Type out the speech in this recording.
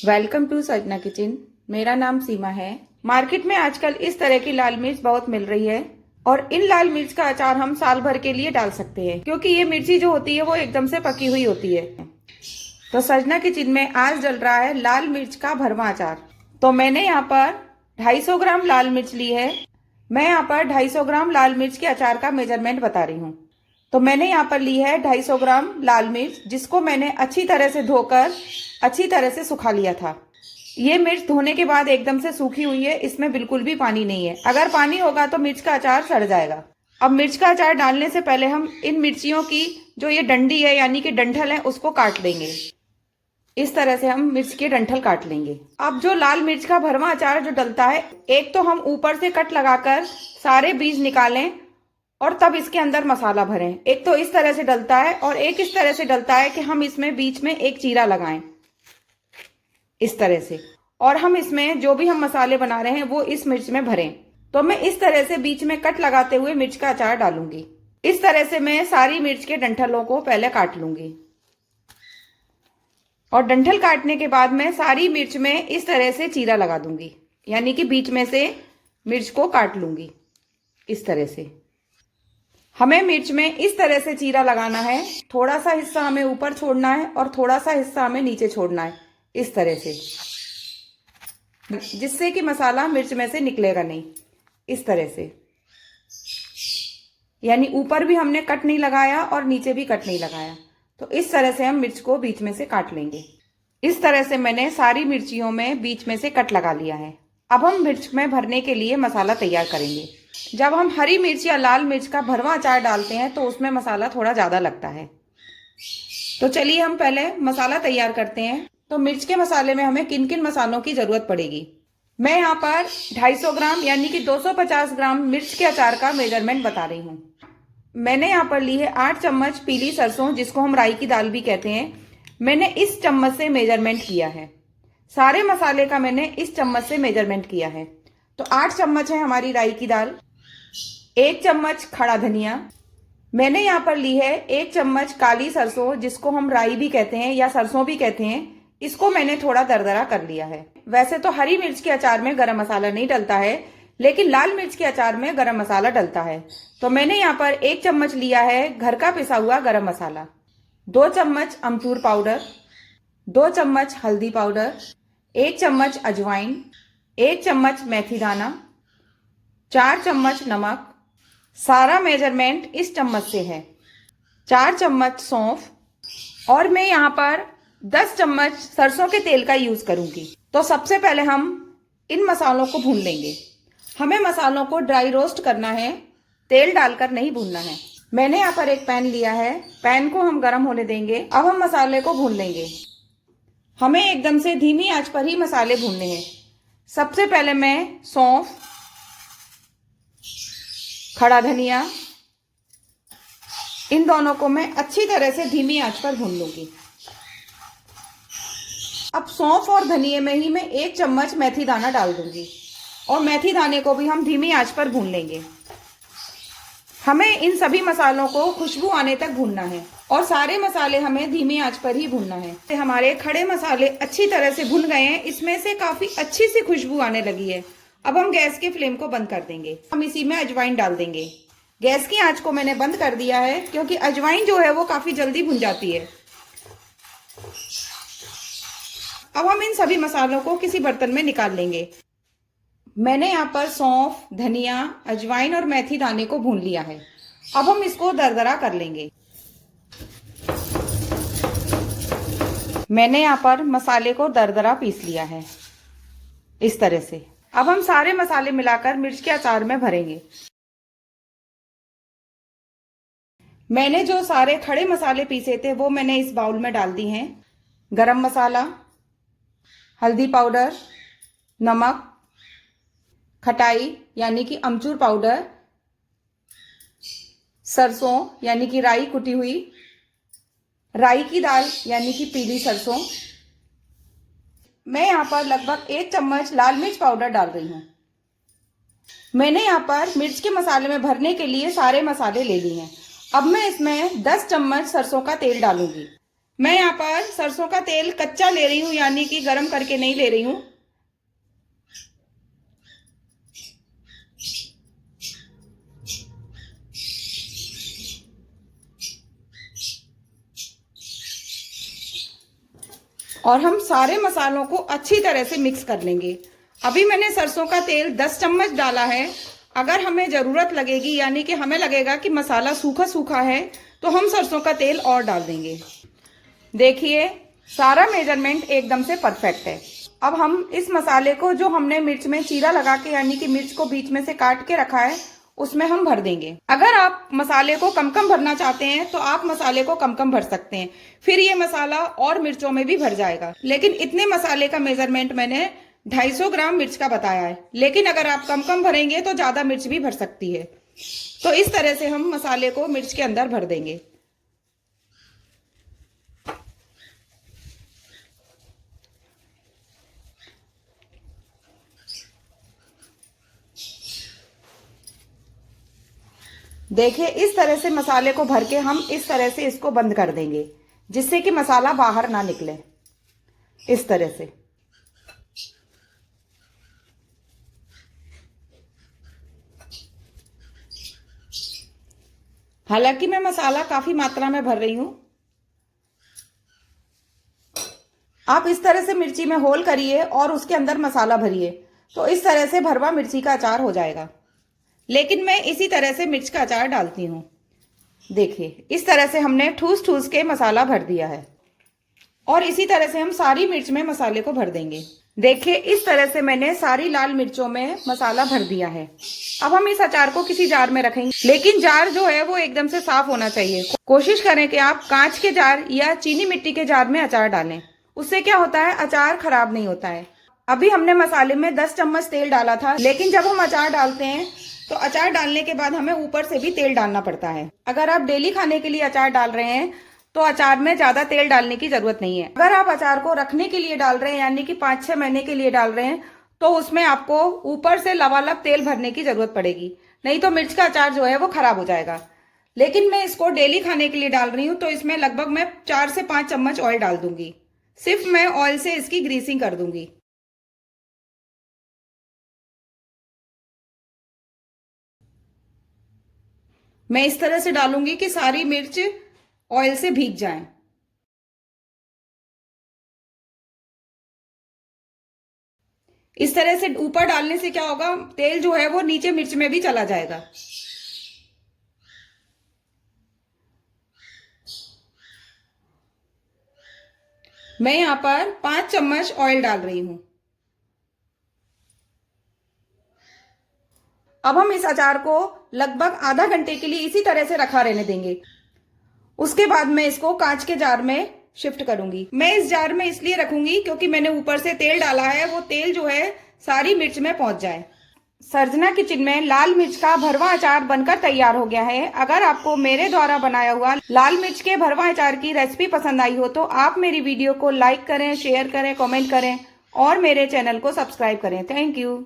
Welcome to सजना kitchen. मेरा नाम सीमा है। मार्केट में आजकल इस तरह की लाल मिर्च बहुत मिल रही है और इन लाल मिर्च का अचार हम साल भर के लिए डाल सकते हैं क्योंकि ये मिर्ची जो होती है वो एकदम से पकी हुई होती है। तो सजना किचन में आज डल रहा है लाल मिर्च का भरवा अचार। तो मैंने यहाँ पर 250 ग्राम लाल मिर्च ली है। मैं यहाँ पर 250 ग्राम लाल मिर्च के अचार का मेजरमेंट बता रही हूँ। तो मैंने यहाँ पर ली है 250 ग्राम लाल मिर्च, जिसको मैंने अच्छी तरह से धोकर अच्छी तरह से सुखा लिया था। ये मिर्च धोने के बाद एकदम से सूखी हुई है, इसमें बिल्कुल भी पानी नहीं है। अगर पानी होगा तो मिर्च का अचार सड़ जाएगा। अब मिर्च का अचार डालने से पहले हम इन मिर्चियों की जो ये डंडी है यानी कि डंठल है उसको काट लेंगे। इस तरह से हम मिर्च के डंठल काट लेंगे। अब जो लाल मिर्च का भरवा अचार जो डलता है, एक तो हम ऊपर से कट लगाकर सारे बीज निकालें और तब इसके अंदर मसाला भरें। एक तो इस तरह से डलता है और एक इस तरह से डलता है कि हम इसमें बीच में एक चीरा लगाएं इस तरह से, और हम इसमें जो भी हम मसाले बना रहे हैं वो इस मिर्च में भरें। तो मैं इस तरह से बीच में कट लगाते हुए मिर्च का अचार डालूंगी। इस तरह से मैं सारी मिर्च के डंठलों को पहले काट लूंगी और डंठल काटने के बाद मैं सारी मिर्च में इस तरह से चीरा लगा दूंगी, यानी कि बीच में से मिर्च को काट लूंगी। इस तरह से हमें मिर्च में इस तरह से चीरा लगाना है। थोड़ा सा हिस्सा हमें ऊपर छोड़ना है और थोड़ा सा हिस्सा हमें नीचे छोड़ना है, इस तरह से, जिससे कि मसाला मिर्च में से निकलेगा नहीं। इस तरह से, यानी ऊपर भी हमने कट नहीं लगाया और नीचे भी कट नहीं लगाया। तो इस तरह से हम मिर्च को बीच में से काट लेंगे। इस तरह से मैंने सारी मिर्चियों में बीच में से कट लगा लिया है। अब हम मिर्च में भरने के लिए मसाला तैयार करेंगे। जब हम हरी मिर्च या लाल मिर्च का भरवा अचार डालते हैं तो उसमें मसाला थोड़ा ज्यादा लगता है। तो चलिए हम पहले मसाला तैयार करते हैं। तो मिर्च के मसाले में हमें किन किन मसालों की जरूरत पड़ेगी। मैं यहाँ पर 250 ग्राम यानी कि 250 ग्राम मिर्च के अचार का मेजरमेंट बता रही हूँ। मैंने यहाँ पर ली है 8 चम्मच पीली सरसों, जिसको हम राई की दाल भी कहते हैं। मैंने इस चम्मच से मेजरमेंट किया है। सारे मसाले का मैंने इस चम्मच से मेजरमेंट किया है। तो 8 चम्मच है हमारी राई की दाल। 1 चम्मच खड़ा धनिया। मैंने यहाँ पर ली है 1 चम्मच काली सरसों, जिसको हम राई भी कहते हैं या सरसों भी कहते हैं। इसको मैंने थोड़ा दरदरा कर लिया है। वैसे तो हरी मिर्च के अचार में गरम मसाला नहीं डलता है, लेकिन लाल मिर्च के अचार में गरम मसाला डलता है। तो मैंने यहाँ पर 1 चम्मच लिया है घर का पिसा हुआ गरम मसाला, 2 चम्मच अमचूर पाउडर, 2 चम्मच हल्दी पाउडर, 1 चम्मच अजवाइन, 1 चम्मच मेथी दाना, 4 चम्मच नमक। सारा मेजरमेंट इस चम्मच से है। 4 चम्मच सौंफ, और मैं यहाँ पर 10 चम्मच सरसों के तेल का यूज करूंगी। तो सबसे पहले हम इन मसालों को भून लेंगे। हमें मसालों को ड्राई रोस्ट करना है, तेल डालकर नहीं भूनना है। मैंने यहाँ पर एक पैन लिया है, पैन को हम गर्म होने देंगे। अब हम मसाले को भून लेंगे। हमें एकदम से धीमी आंच पर ही मसाले भूनने हैं। सबसे पहले मैं सौंफ, खड़ा धनिया, इन दोनों को मैं अच्छी तरह से धीमी आंच पर भून लूंगी। अब सौंफ और धनिये में ही मैं 1 चम्मच मेथी दाना डाल दूंगी और मेथी दाने को भी हम धीमी आंच पर भून लेंगे। हमें इन सभी मसालों को खुशबू आने तक भूनना है और सारे मसाले हमें धीमी आंच पर ही भूनना है। हमारे खड़े मसाले अच्छी तरह से भुन गए हैं, इसमें से काफी अच्छी सी खुशबू आने लगी है। अब हम गैस के फ्लेम को बंद कर देंगे। हम इसी में अजवाइन डाल देंगे। गैस की आंच को मैंने बंद कर दिया है क्योंकि अजवाइन जो है वो काफी जल्दी भुन जाती है। अब हम इन सभी मसालों को किसी बर्तन में निकाल लेंगे। मैंने यहाँ पर सौंफ, धनिया, अजवाइन और मेथी दाने को भून लिया है। अब हम इसको दरदरा कर लेंगे। मैंने यहाँ पर मसाले को दरदरा पीस लिया है इस तरह से। अब हम सारे मसाले मिलाकर मिर्च के अचार में भरेंगे। मैंने जो सारे खड़े मसाले पीसे थे वो मैंने इस बाउल में डाल दी हैं। गरम मसाला, हल्दी पाउडर, नमक, खटाई यानी कि अमचूर पाउडर, सरसों यानी कि राई कुटी हुई, राई की दाल यानी कि पीली सरसों। मैं यहाँ पर लगभग 1 चम्मच लाल मिर्च पाउडर डाल रही हूँ। मैंने यहाँ पर मिर्च के मसाले में भरने के लिए सारे मसाले ले लिए हैं। अब मैं इसमें 10 चम्मच सरसों का तेल डालूंगी। मैं यहाँ पर सरसों का तेल कच्चा ले रही हूँ, यानी कि गरम करके नहीं ले रही हूँ। और हम सारे मसालों को अच्छी तरह से मिक्स कर लेंगे। अभी मैंने सरसों का तेल 10 चम्मच डाला है। अगर हमें ज़रूरत लगेगी, यानी कि हमें लगेगा कि मसाला सूखा सूखा है, तो हम सरसों का तेल और डाल देंगे। देखिए, सारा मेजरमेंट एकदम से परफेक्ट है। अब हम इस मसाले को, जो हमने मिर्च में चीरा लगा के, यानी कि मिर्च को बीच में से काट के रखा है, उसमें हम भर देंगे। अगर आप मसाले को कम कम भरना चाहते हैं तो आप मसाले को कम कम भर सकते हैं, फिर ये मसाला और मिर्चों में भी भर जाएगा। लेकिन इतने मसाले का मेजरमेंट मैंने 250 ग्राम मिर्च का बताया है। लेकिन अगर आप कम कम भरेंगे तो ज्यादा मिर्च भी भर सकती है। तो इस तरह से हम मसाले को मिर्च के अंदर भर देंगे। देखिए, इस तरह से मसाले को भर के हम इस तरह से इसको बंद कर देंगे, जिससे कि मसाला बाहर ना निकले। इस तरह से। हालांकि मैं मसाला काफी मात्रा में भर रही हूं। आप इस तरह से मिर्ची में होल करिए और उसके अंदर मसाला भरिए, तो इस तरह से भरवा मिर्ची का अचार हो जाएगा। लेकिन मैं इसी तरह से मिर्च का अचार डालती हूँ। देखिए, इस तरह से हमने ठूस ठूस के मसाला भर दिया है और इसी तरह से हम सारी मिर्च में मसाले को भर देंगे। देखिए, इस तरह से मैंने सारी लाल मिर्चों में मसाला भर दिया है। अब हम इस अचार को किसी जार में रखेंगे, लेकिन जार जो है वो एकदम से साफ होना चाहिए। कोशिश करें कि आप कांच के जार या चीनी मिट्टी के जार में अचार डालें। उससे क्या होता है, अचार खराब नहीं होता है। अभी हमने मसाले में 10 चम्मच तेल डाला था, लेकिन जब हम अचार डालते हैं तो अचार डालने के बाद हमें ऊपर से भी तेल डालना पड़ता है। अगर आप डेली खाने के लिए अचार डाल रहे हैं तो अचार में ज्यादा तेल डालने की जरूरत नहीं है। अगर आप अचार को रखने के लिए डाल रहे हैं, यानी कि 5-6 महीने के लिए डाल रहे हैं, तो उसमें आपको ऊपर से लबालब तेल भरने की जरूरत पड़ेगी, नहीं तो मिर्च का अचार जो है वो खराब हो जाएगा। लेकिन मैं इसको डेली खाने के लिए डाल रही हूँ, तो इसमें लगभग मैं 4 से 5 चम्मच ऑयल डाल दूंगी। सिर्फ मैं ऑयल से इसकी ग्रीसिंग कर दूंगी। मैं इस तरह से डालूंगी कि सारी मिर्च ऑयल से भीग जाए। इस तरह से ऊपर डालने से क्या होगा, तेल जो है वो नीचे मिर्च में भी चला जाएगा। मैं यहां पर 5 चम्मच ऑयल डाल रही हूं। अब हम इस अचार को लगभग आधा घंटे के लिए इसी तरह से रखा रहने देंगे। उसके बाद मैं इसको कांच के जार में शिफ्ट करूंगी। मैं इस जार में इसलिए रखूंगी क्योंकि मैंने ऊपर से तेल डाला है, वो तेल जो है सारी मिर्च में पहुंच जाए। सर्जना किचन में लाल मिर्च का भरवा अचार बनकर तैयार हो गया है। अगर आपको मेरे द्वारा बनाया हुआ लाल मिर्च के भरवा अचार की रेसिपी पसंद आई हो तो आप मेरी वीडियो को लाइक करें, शेयर करें, कमेंट करें और मेरे चैनल को सब्सक्राइब करें। Thank you.